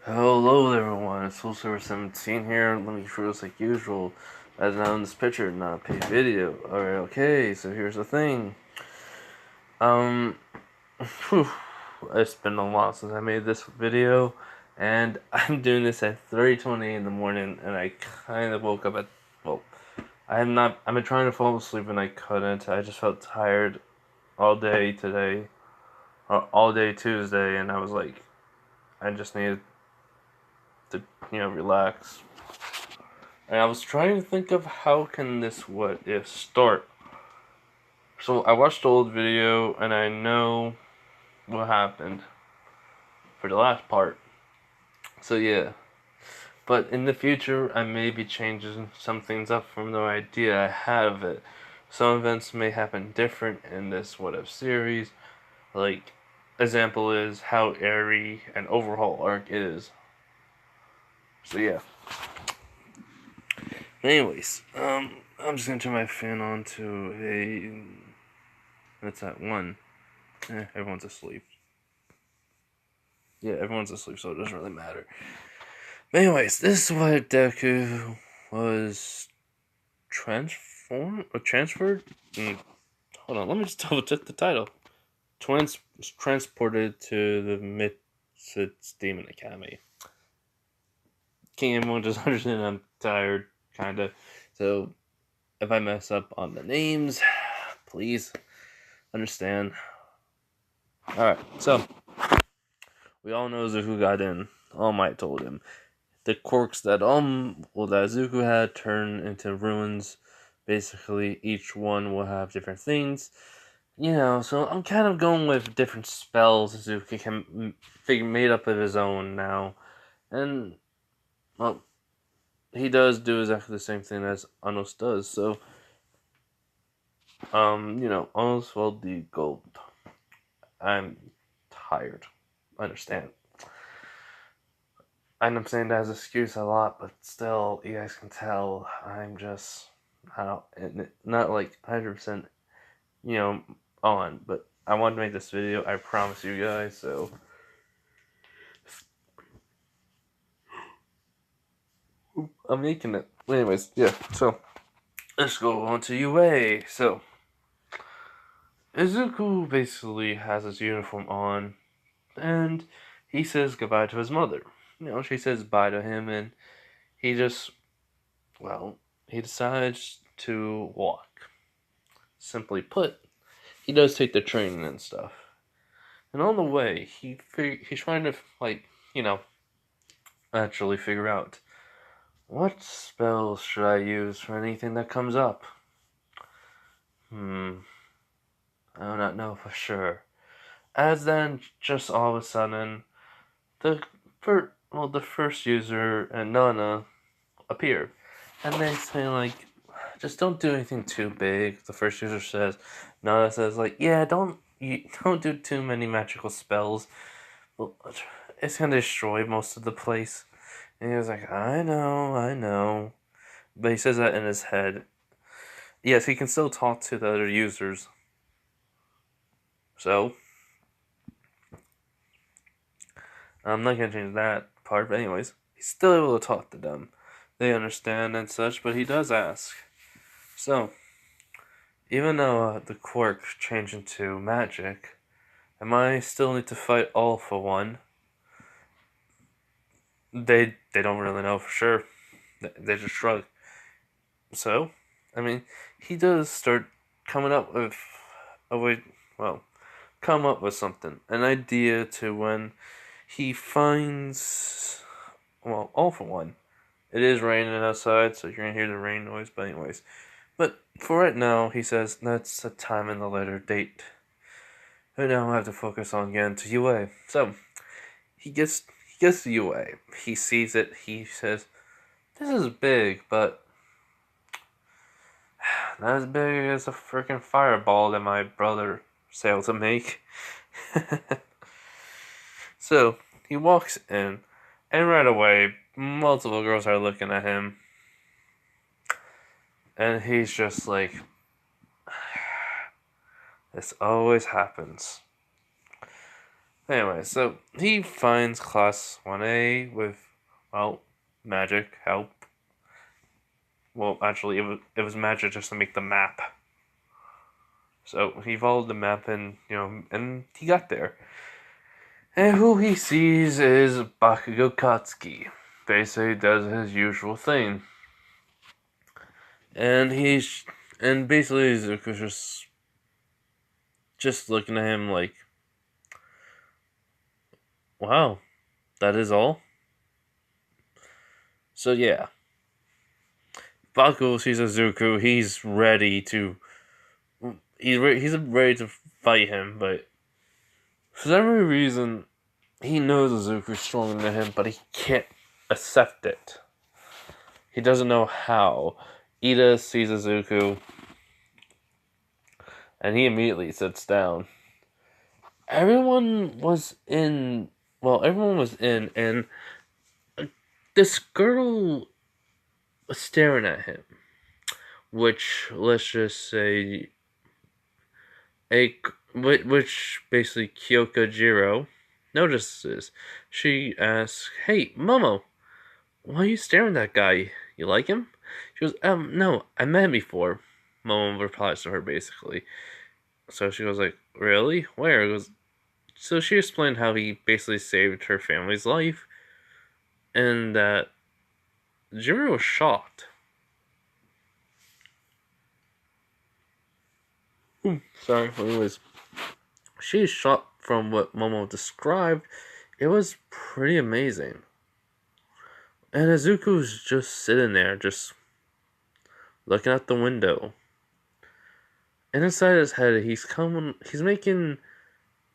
Hello there everyone, it's Soulserver17 here. Let me introduce like usual. As now in this picture, not a paid video. Alright, okay, so here's the thing. Um whew, it's been a while since I made this video, and I'm doing this at 3:20 in the morning, and I kinda woke up at I've been trying to fall asleep and I couldn't. I just felt tired all day today. Or all day Tuesday, and I was like, I just needed to, relax. And I was trying to think of how can this what if start. So I watched the old video and I know what happened for the last part. So yeah. But in the future I may be changing some things up from the idea I had of it. Some events may happen different in this what if series. Like example is how airy an overhaul arc is. So yeah. Anyways, I'm just gonna turn my fan on to a. That's at 1. Everyone's asleep. Yeah, everyone's asleep, so it doesn't really matter. But anyways, this is why Deku was transferred. Hold on, let me just double check the title. Transported to the Misfit's Demon Academy. Can't everyone just understand? I'm tired, kinda. So if I mess up on the names, please understand. Alright, so we all know Izuku got in. All Might told him. The quirks that that Izuku had turned into ruins. Basically, each one will have different things. So I'm kind of going with different spells Izuku can made up of his own now. And, well, he does do exactly the same thing as Anos does. So, Anos will the gold. I'm tired. I understand. And I'm saying that as an excuse a lot, but still, you guys can tell I'm just not like 100%, on. But I wanted to make this video. I promise you guys. So I'm making it. Anyways, yeah. So let's go on to UA. So Izuku basically has his uniform on, and he says goodbye to his mother. She says bye to him, and he just, he decides to walk. Simply put, he does take the train and stuff. And on the way, he's trying to actually figure out what spells should I use for anything that comes up. I do not know for sure. As then, just all of a sudden, the first user and Nana appear, and they say like, just don't do anything too big. The first user says, Nana says like, yeah, don't do too many magical spells. Well, it's gonna destroy most of the place. And he was like, I know. But he says that in his head. Yes, he can still talk to the other users. So, I'm not gonna change that part, but anyways, he's still able to talk to them. They understand and such, but he does ask. So, even though the quirk changed into magic, am I still need to fight all for one? They don't really know for sure. They just shrug. So, he does start coming up with a way. Well, come up with something, an idea to when he finds. Well, all for one. It is raining outside, so you're gonna hear the rain noise. But anyways, for right now, he says that's a time and the later date. And now I have to focus on getting to UA. So he gets to UA. He sees it. He says, "This is big, but not as big as a freaking fireball that my brother sailed to make." So he walks in, and right away, multiple girls are looking at him, and he's just like, "This always happens." Anyway, so he finds class 1A with, well, magic help. Well, actually, it was magic just to make the map. So he followed the map and, and he got there. And who he sees is Bakugo Katsuki. Basically does his usual thing. And basically Izuku's just looking at him like, wow, that is all? So yeah. Bakugo sees Izuku, he's ready to fight him, but for some reason he knows Izuku's stronger than him, but he can't accept it. He doesn't know how. Ida sees Izuku, and he immediately sits down. Everyone was in, and this girl was staring at him, which, let's just say, which basically Kyokajiro notices. She asks, "Hey, Momo, why are you staring at that guy? You like him?" She goes, no, I met him before." Momo replies to her basically. So she was like, "Really? Where?" It goes, so she explained how he basically saved her family's life, and that Jiro was shocked. Sorry, anyways. She's shocked from what Momo described. It was pretty amazing. And Izuku's just sitting there, just looking out the window. And inside his head, he's making,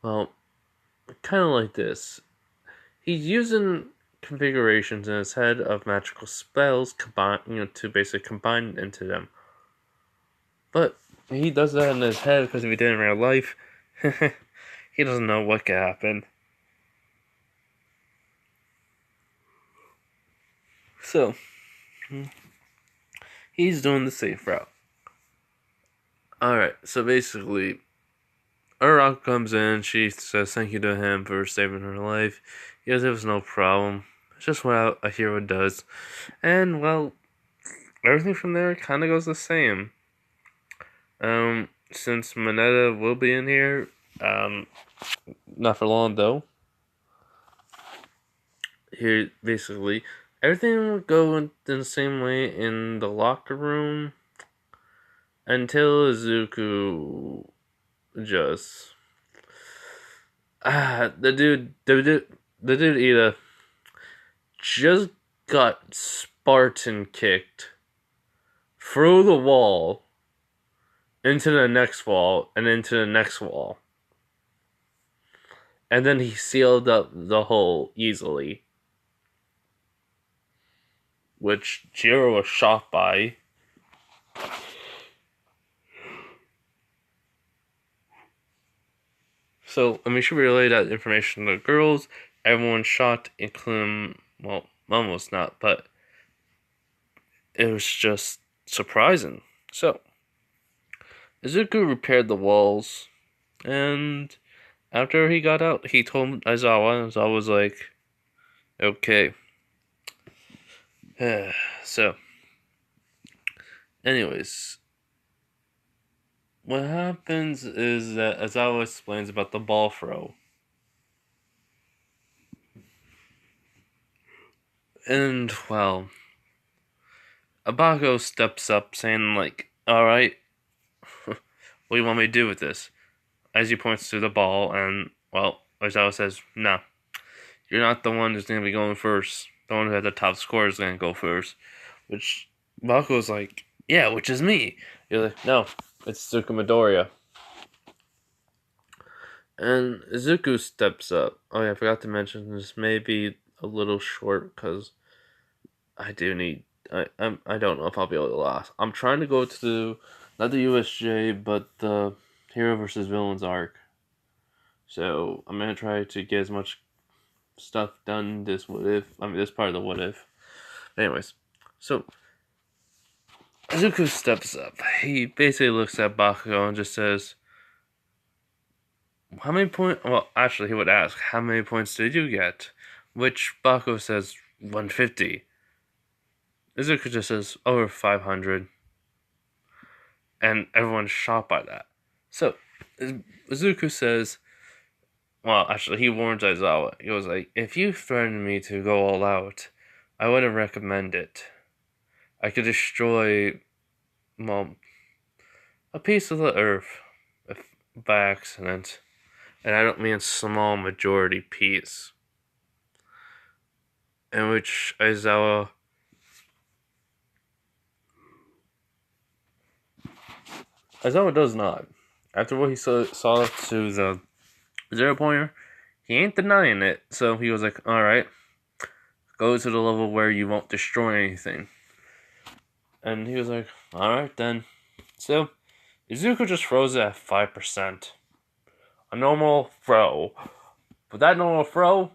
well, kind of like this. He's using configurations in his head of magical spells to basically combine into them. But he does that in his head because if he did it in real life, he doesn't know what could happen. So, he's doing the safe route. Alright, so basically, Uraraka comes in, she says thank you to him for saving her life. He goes, it was no problem. It's just what a hero does. And, well, everything from there kind of goes the same. Since Mineta will be in here, not for long though. Here, basically, everything will go in the same way in the locker room until Izuku just the dude Ida just got Spartan kicked through the wall into the next wall and into the next wall. And then he sealed up the hole easily, which Jiro was shocked by. So, let me sure we relay that information to the girls. Everyone's shocked, including, well, almost not, but it was just surprising. So, Izuku repaired the walls, and after he got out, he told Aizawa, and Aizawa was like, okay. So, anyways, what happens is that Aizawa explains about the ball throw. And, well, Abago steps up saying, like, alright, what do you want me to do with this? As he points to the ball, and, well, Aizawa says, no, you're not the one who's going to be going first. The one who had the top score is going to go first. Which, Bakugo's like, yeah, which is me. You're like, no, it's Izuku Midoriya. And Izuku steps up. Oh yeah, I forgot to mention this may be a little short because I do need. I don't know if I'll be able to last. I'm trying to go to not the USJ but the Hero versus Villains arc. So I'm gonna try to get as much stuff done this part of the what if. Anyways, so Izuku steps up. He basically looks at Bakugo and just says, how many points? Well, actually, he would ask, how many points did you get? Which Bakugo says 150. Izuku just says over 500, and everyone's shocked by that. So Izuku says, well, actually, he warns Aizawa. He was like, if you threaten me to go all out, I wouldn't recommend it. I could destroy, well, a piece of the earth by accident. And I don't mean a small majority piece. In which Aizawa does not. After what he saw to the 0 pointer, he ain't denying it. So he was like, alright, go to the level where you won't destroy anything. And he was like, alright then. So Izuku just throws it at 5%. A normal throw. But that normal throw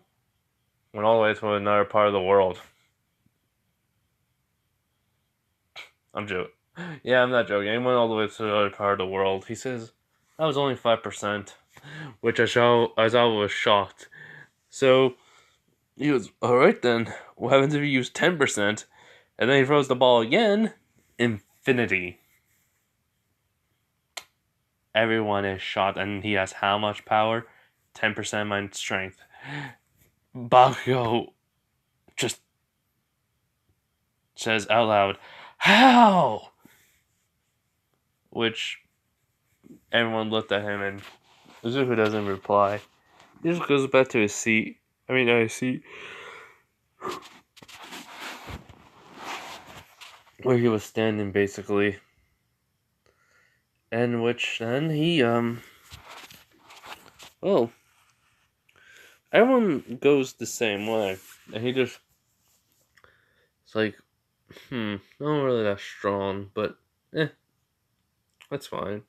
went all the way to another part of the world. I'm joking. Yeah, I'm not joking. He went all the way to another part of the world. He says, that was only 5%. Which Aizawa was shocked. So he was, alright then. What happens if you use 10%? And then he throws the ball again. Infinity. Everyone is shocked, and he has how much power? 10% my strength. Bakugo just says out loud, how? Which everyone looked at him, and Izuku doesn't reply. He just goes back to his seat. Where he was standing, basically. And which then he, well, everyone goes the same way. And he just, it's like, not really that strong, but, that's fine.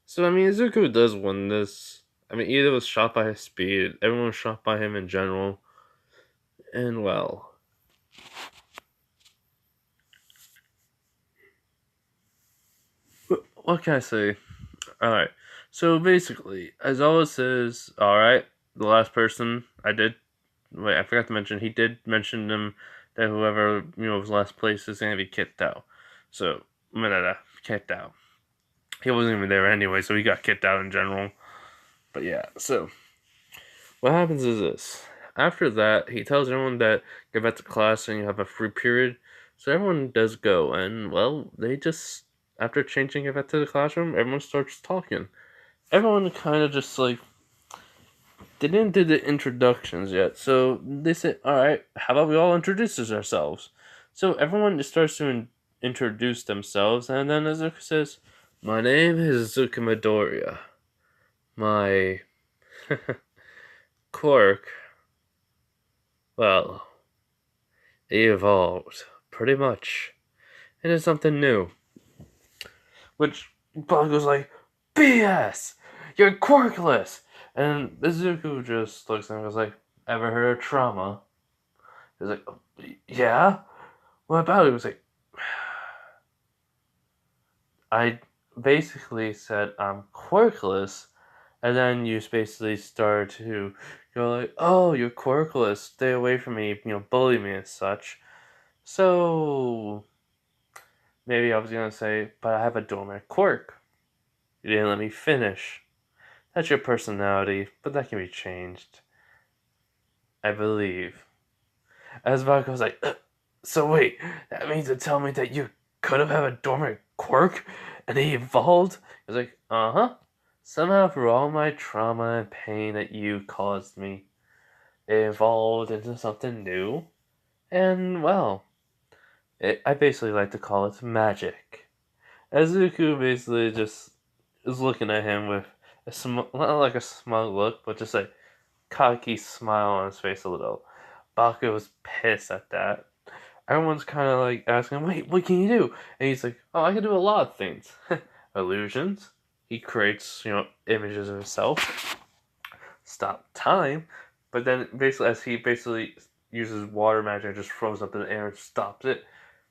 So, Izuku does win this. Either was shot by his speed, everyone was shot by him in general. And, well, what can I say? Alright, so basically, as always says, alright, the last person I forgot to mention, he did mention them that whoever, was last place is gonna be kicked out. So, kicked out. He wasn't even there anyway, so he got kicked out in general. But yeah, so what happens is this. After that, he tells everyone that get back to class and you have a free period. So everyone does go, and well, they just, after changing it back to the classroom, everyone starts talking. Everyone kind of just like, they didn't do the introductions yet, so they said, alright, how about we all introduce ourselves? So everyone just starts to introduce themselves, and then Izuku says, my name is Izuku Midoriya. My Quirk, well, he evolved, pretty much, into something new. Which Bakugo's like, BS! You're quirkless! And Izuku just looks at him and goes like, ever heard of trauma? He's like, yeah? What about it? He was like, I basically said I'm quirkless, and then you basically start to go like, oh, you're quirkless, stay away from me, bully me and such. So, maybe I was gonna say, but I have a dormant quirk. You didn't let me finish. That's your personality, but that can be changed. I believe. As Bakugo was like, so wait, that means to tell me that you could have a dormant quirk and he evolved? He was like, uh-huh. Somehow through all my trauma and pain that you caused me, it evolved into something new. And, well, I basically like to call it magic. Izuku basically just is looking at him with not like a smug look, but just a cocky smile on his face a little. Bakugo was pissed at that. Everyone's kind of like asking him, wait, what can you do? And he's like, oh, I can do a lot of things. Illusions. He creates, images of himself. Stop time. But then basically, as he basically uses water magic, just throws up in the air and stops it.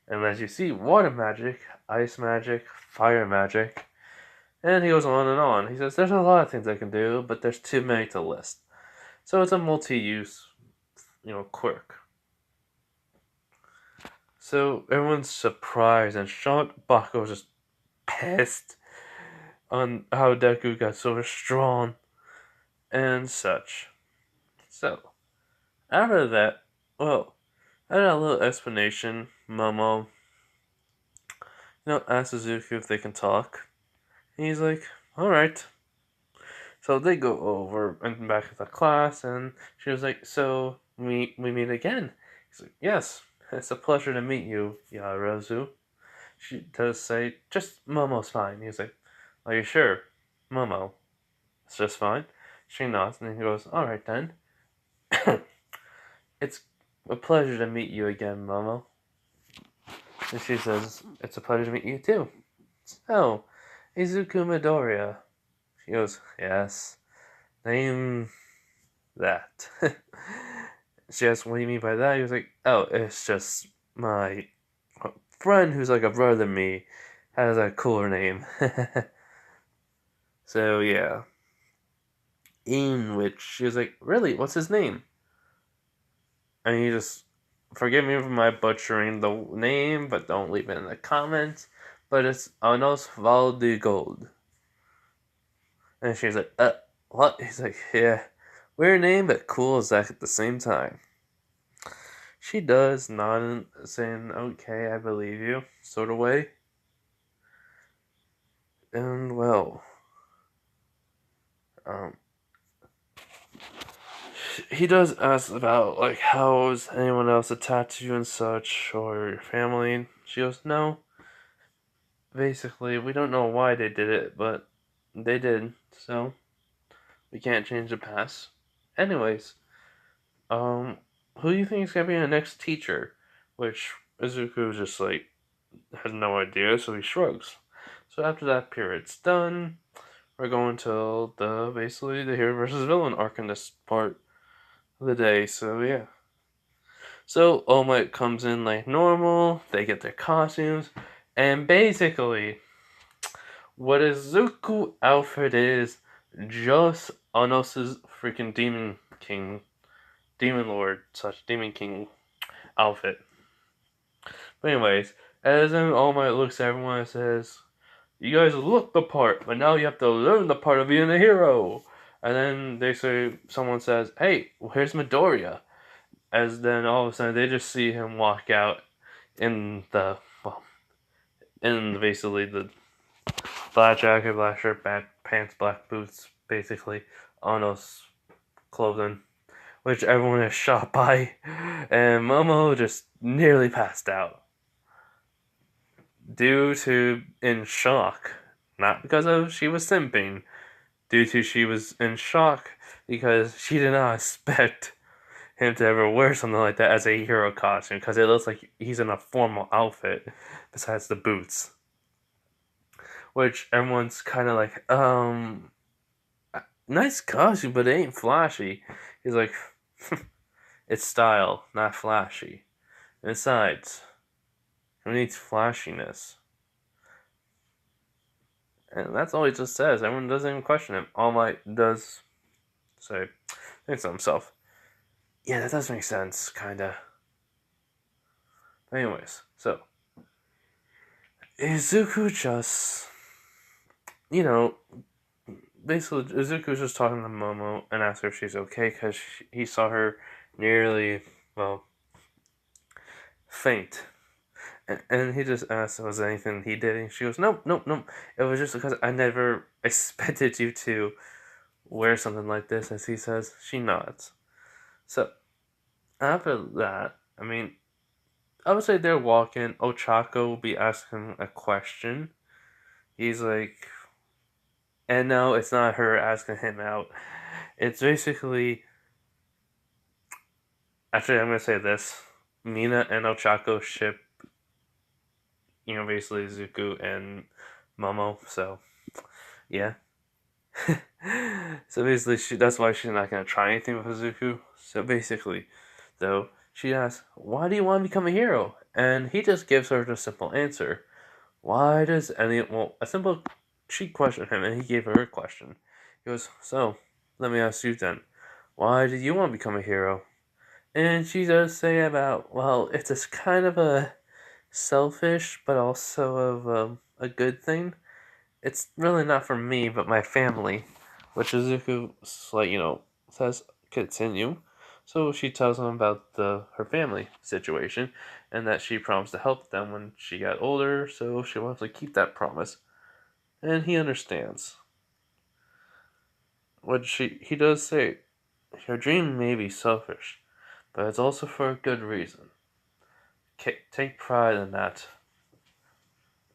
And as you see, water magic, ice magic, fire magic. And he goes on and on. He says, there's a lot of things I can do, but there's too many to list. So it's a multi-use, quirk. So everyone's surprised and shocked. Bakugo's just pissed on how Deku got so strong and such. So, after that, after that little explanation, Momo, asks Izuku if they can talk. And he's like, alright. So they go over and back to the class, and she was like, so we meet again. He's like, yes, it's a pleasure to meet you, Yarozu. She does say, just Momo's fine. He's like, are you sure? Momo, it's just fine. She nods, and he goes, alright then. It's a pleasure to meet you again, Momo. And she says, it's a pleasure to meet you too. So, Izuku Midoriya. She goes, yes. Name that. She asks, what do you mean by that? He was like, oh, it's just my friend who's like a brother to me has a cooler name. So, yeah. In which she was like, really? What's his name? And he just, forgive me for my butchering the name, but don't leave it in the comments. But it's Anos Valdigold. And she's like, what? He's like, yeah, weird name, but cool as that at the same time. She does, nodding, saying, okay, I believe you, sort of way. And, he does ask about, like, how is anyone else attached to you and such, or your family? She goes, no. Basically, we don't know why they did it, but they did, so we can't change the past. Anyways, who do you think is gonna be the next teacher? Which Izuku just like has no idea, so he shrugs. So after that period's done, we're going to basically the hero versus villain arc in this part of the day. So yeah. So All Might comes in like normal. They get their costumes, and basically, what Izuku outfit is just Anos's freaking Demon Lord, such Demon King outfit. But anyways, as then All Might looks at everyone and says, you guys look the part, but now you have to learn the part of being a hero. And then someone says, hey, where's Midoriya? As then all of a sudden they just see him walk out in basically the black jacket, black shirt, black pants, black boots, basically, Ano's clothing, which everyone is shocked by, and Momo just nearly passed out. In shock, not because she was simping, she was in shock because she did not expect him to ever wear something like that as a hero costume, because it looks like he's in a formal outfit besides the boots. Which everyone's kind of like, nice costume, but it ain't flashy. He's like, it's style, not flashy. And besides, who needs flashiness? And that's all he just says. Everyone doesn't even question him. All Might does say, thinks to himself, yeah, that does make sense, kinda. But anyways, so Izuku just, basically Izuku's just talking to Momo and asks her if she's okay because he saw her nearly, faint. And he just asked, was there anything he did? And she goes, nope. It was just because I never expected you to wear something like this. As he says, she nods. So, after that, I would say they're walking. Ochako will be asking a question. He's like, and no, it's not her asking him out. It's basically, actually, I'm going to say this. Mina and Ochako ship, basically Izuku and Momo. So, yeah. So basically, that's why she's not going to try anything with Izuku. So basically, though, she asks, why do you want to become a hero? And he just gives her the simple answer. A simple she questioned him, and he gave her a question. He goes, "So, let me ask you then, why did you want to become a hero?" And she does say about, well, it's a kind of a selfish, but also of a good thing. It's really not for me, but my family, which Izuku, like, says continue. So she tells him about her family situation, and that she promised to help them when she got older, so she wants to keep that promise. And he understands. What he does say, your dream may be selfish, but it's also for a good reason. Take pride in that.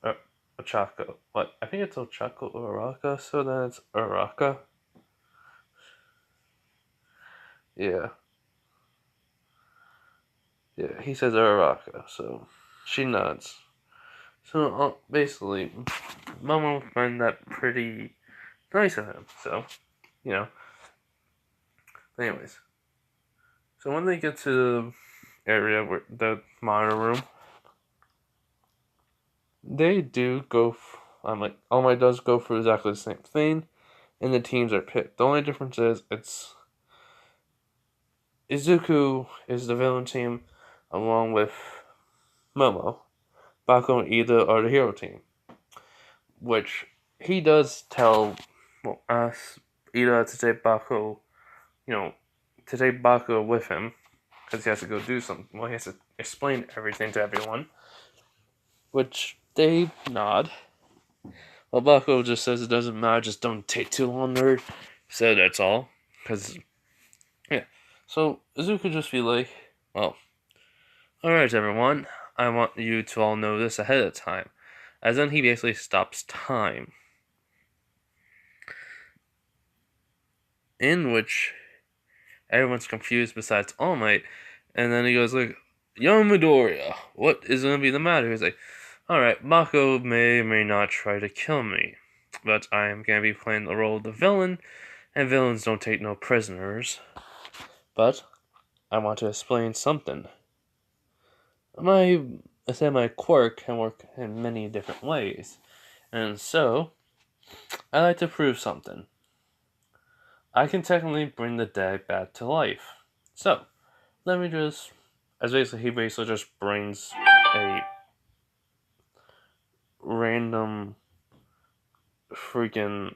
Uh, Ochako. What? I think it's Ochako Uraka, so then it's Uraka. Yeah. Yeah, he says Uraka, so she nods. So basically, Momo find that pretty nice of him, so, you know. But anyways, so when they get to the area where the monitor room, they do go. All my does go for exactly the same thing, and the teams are picked. The only difference is it's Izuku is the villain team, along with Momo. Bakugo and Ida are the hero team, which he does tell us Ida to take Bakugo, to take Bakugo with him because he has to go do something. Well, he has to explain everything to everyone, which they nod. Well, Bakugo just says it doesn't matter, just don't take too long, nerd. So that's all. Because, yeah. So, Izuku just be like, well, alright, everyone. I want you to all know this ahead of time. As then he basically stops time. In which everyone's confused besides All Might. And then he goes like, Young Midoriya, what is going to be the matter? He's like, alright, Mako may or may not try to kill me. But I am going to be playing the role of the villain. And villains don't take no prisoners. But I want to explain something. My quirk can work in many different ways. And so, I like to prove something. I can technically bring the dead back to life. So, let me just... he basically just brings a random freaking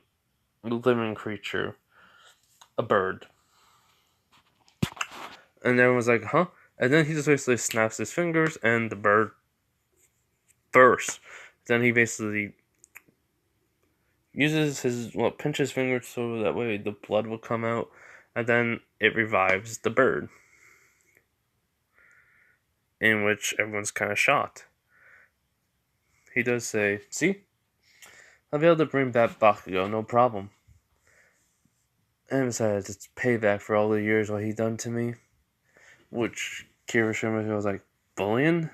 living creature, a bird. And everyone's like, huh? And then he just basically snaps his fingers and the bird bursts. Then he basically uses pinch his fingers so that way the blood will come out, and then it revives the bird. In which everyone's kind of shocked. He does say, see? I'll be able to bring back Bakugo, no problem. And besides, it's payback for all the years what he done to me. Which Kirishima was like, bullying?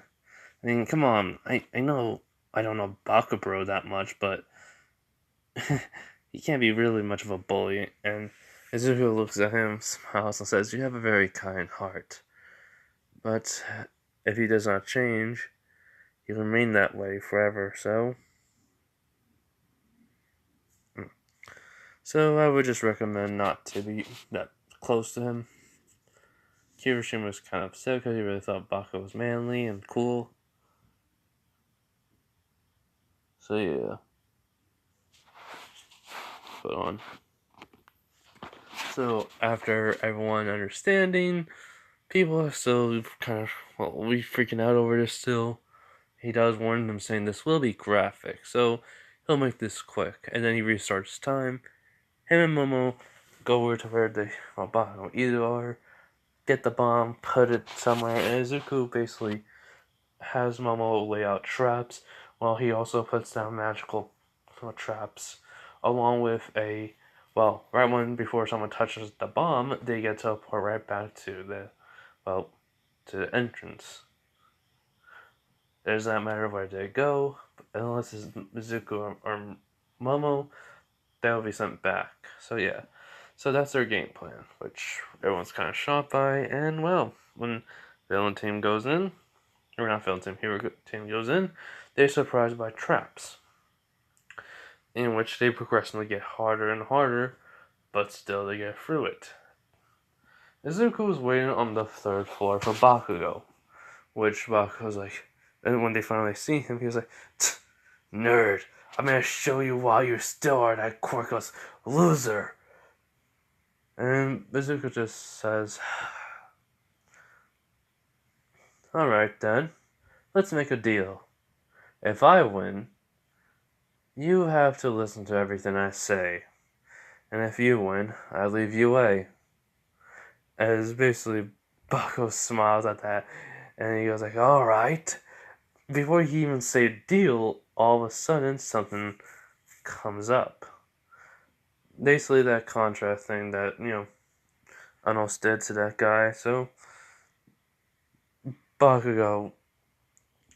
I mean, come on. I know I don't know Bakugo that much, but he can't be really much of a bully. And Izuku looks at him, smiles, and says, you have a very kind heart. But if he does not change, he'll remain that way forever, so... So I would just recommend not to be that close to him. Kirishima was kind of upset because he really thought Bakugo was manly and cool. So yeah. Put on. So after everyone understanding, people are still kind of, we freaking out over this still. He does warn them saying this will be graphic, so he'll make this quick. And then he restarts time. Him and Momo go over to where Bakugo either are, get the bomb, put it somewhere, and Izuku basically has Momo lay out traps, while he also puts down magical traps, along with right when before someone touches the bomb, they get teleported right back to the entrance. It does not matter where they go, unless it's Izuku or Momo, they'll be sent back. So yeah. So that's their game plan, which everyone's kind of shocked by, and when villain team goes in, or not villain team, hero team goes in, they're surprised by traps. in which they progressively get harder and harder, but still they get through it. Izuku was waiting on the third floor for Bakugo, which Bakugo's like, and when they finally see him, he was like, "Nerd, I'm gonna show you why you still are that quirkless loser." And Izuku just says, "Alright then, let's make a deal. If I win, you have to listen to everything I say. And if you win, I leave you away." As basically Bakugo smiles at that and he goes like, "Alright." Before he even say deal, all of a sudden something comes up. Basically that contract thing that, almost did to that guy. So Bakugo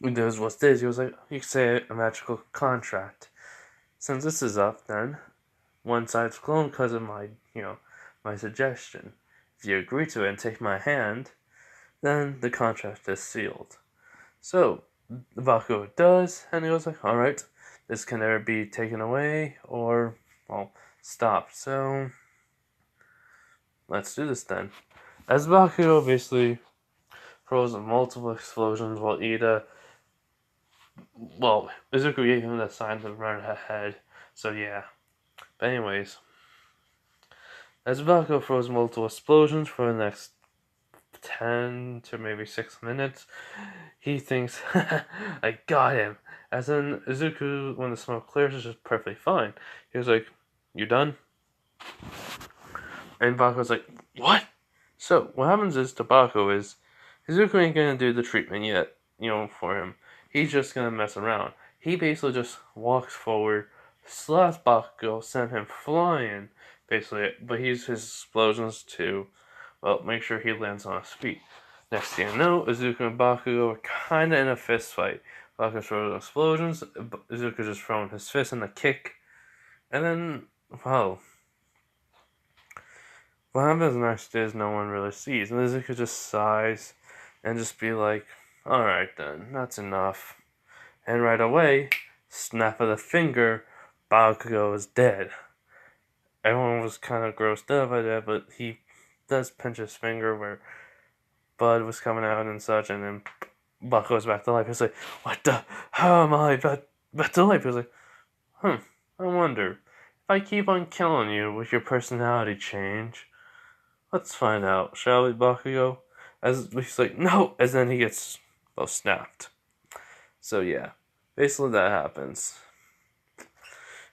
knows what's this. He was like, you could say a magical contract. Since this is up, then one side's cloned because of my suggestion. If you agree to it and take my hand, then the contract is sealed. So Bakugo does, and he goes like, "Alright, this can never be taken away or, well, stopped. So let's do this then." As Bakugo basically throws multiple explosions while Izuku gave him the sign to run ahead. So yeah. But anyways, as Bakugo throws multiple explosions for the next 10 to maybe 6 minutes, he thinks, "I got him." As in, Izuku, when the smoke clears, is just perfectly fine. He was like, "You done?" And Bakugo's like, "What?" So, what happens is to Bakugo is, Izuku ain't gonna do the treatment yet, for him. He's just gonna mess around. He basically just walks forward, slaps Bakugo, send him flying, basically, but he uses his explosions to, well, make sure he lands on his feet. Next thing you know, Izuku and Bakugo are kinda in a fist fight. Bakugo throws explosions, Izuku just throwing his fist in a kick, and then, well, what happens next is no one really sees, and Izuku just sighs and just be like, "Alright then, that's enough." And right away, snap of the finger, Bakugo is dead. Everyone was kind of grossed out by that, but he does pinch his finger where blood was coming out and such, and then Bakugo's back to life. He's like, "What the? How am I back to life?" He's like, I wonder, if I keep on killing you, will your personality change? Let's find out, shall we, Bakugo?" As he's like, "No!" As then he gets, well, snapped. So yeah, basically that happens.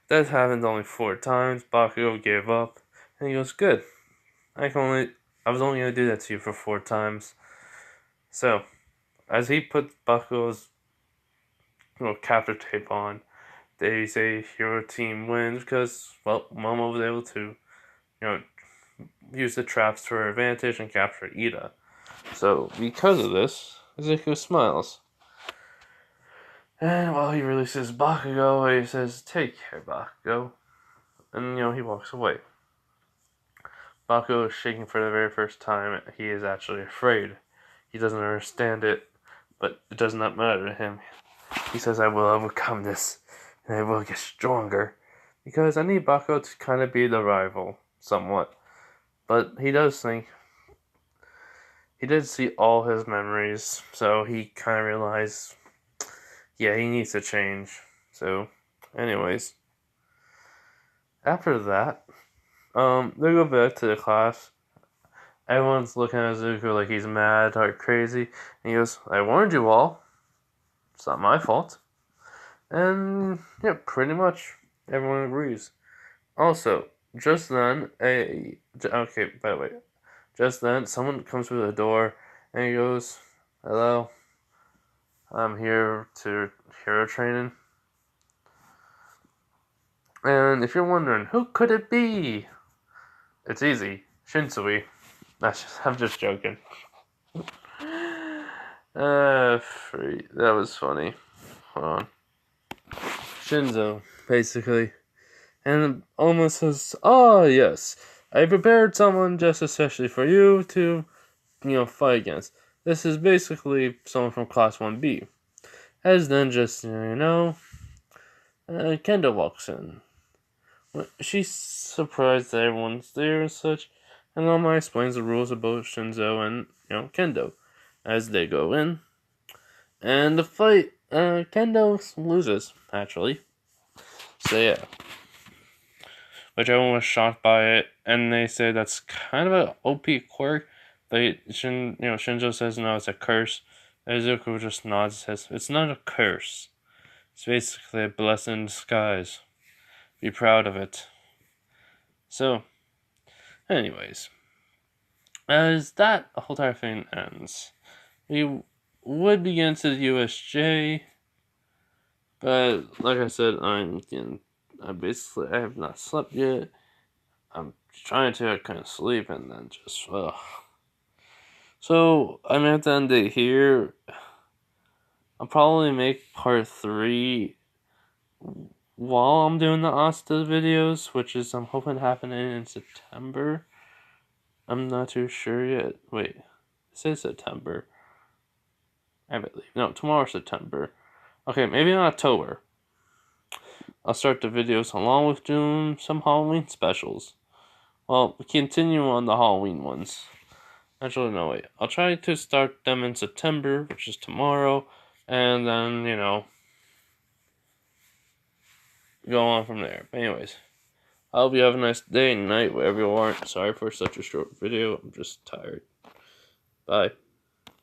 That happened only 4 times. Bakugo gave up, and he goes, "Good. I was only gonna do that to you for 4 times." So, as he puts Bakugo's capture tape on, they say hero team wins because, well, Momo was able to, use the traps to her advantage and capture Ida. So, because of this, Izuku smiles. And while he releases Bakugo, he says, "Take care, Bakugo." And, he walks away. Bakugo is shaking for the very first time. He is actually afraid. He doesn't understand it, but it does not matter to him. He says, "I will overcome this, and I will get stronger." Because I need Bakugo to kind of be the rival, somewhat. But he does think, he did see all his memories, so he kind of realized, yeah, he needs to change. So, anyways, after that, they go back to the class. Everyone's looking at Izuku like he's mad or crazy. And he goes, "I warned you all. It's not my fault." And yeah, pretty much everyone agrees. Also, just then, by the way, just then someone comes through the door and he goes, "Hello, I'm here to hero training." And if you're wondering, who could it be? It's easy. Shinso. I'm just joking. That was funny. Hold on. Shinso, basically. And almost says, "Ah, yes, I prepared someone just especially for you to, fight against. This is basically someone from Class 1B. As then just, Kendo walks in. She's surprised that everyone's there and such, and Lama explains the rules about Shinso and, Kendo as they go in. And the fight, Kendo loses, actually. So yeah. Which everyone was shocked by it, and they say that's kind of an OP quirk. Shinjo says no, it's a curse. Izuku just nods and says, it's not a curse. It's basically a blessing in disguise. Be proud of it. So, anyways, as that whole entire thing ends, we would begin to the USJ, but like I said, I have not slept yet. I'm trying to kind of sleep and then just, ugh. So, I'm at the end of here. I'll probably make part 3 while I'm doing the Asta videos, which is, I'm hoping, happening in September. I'm not too sure yet. Wait, it says September. I believe. No, tomorrow's September. Okay, maybe in October. I'll start the videos along with doing some Halloween specials. Well, we continue on the Halloween ones. Actually, no, wait. I'll try to start them in September, which is tomorrow, and then, go on from there. But anyways, I hope you have a nice day and night, wherever you are. Sorry for such a short video. I'm just tired. Bye.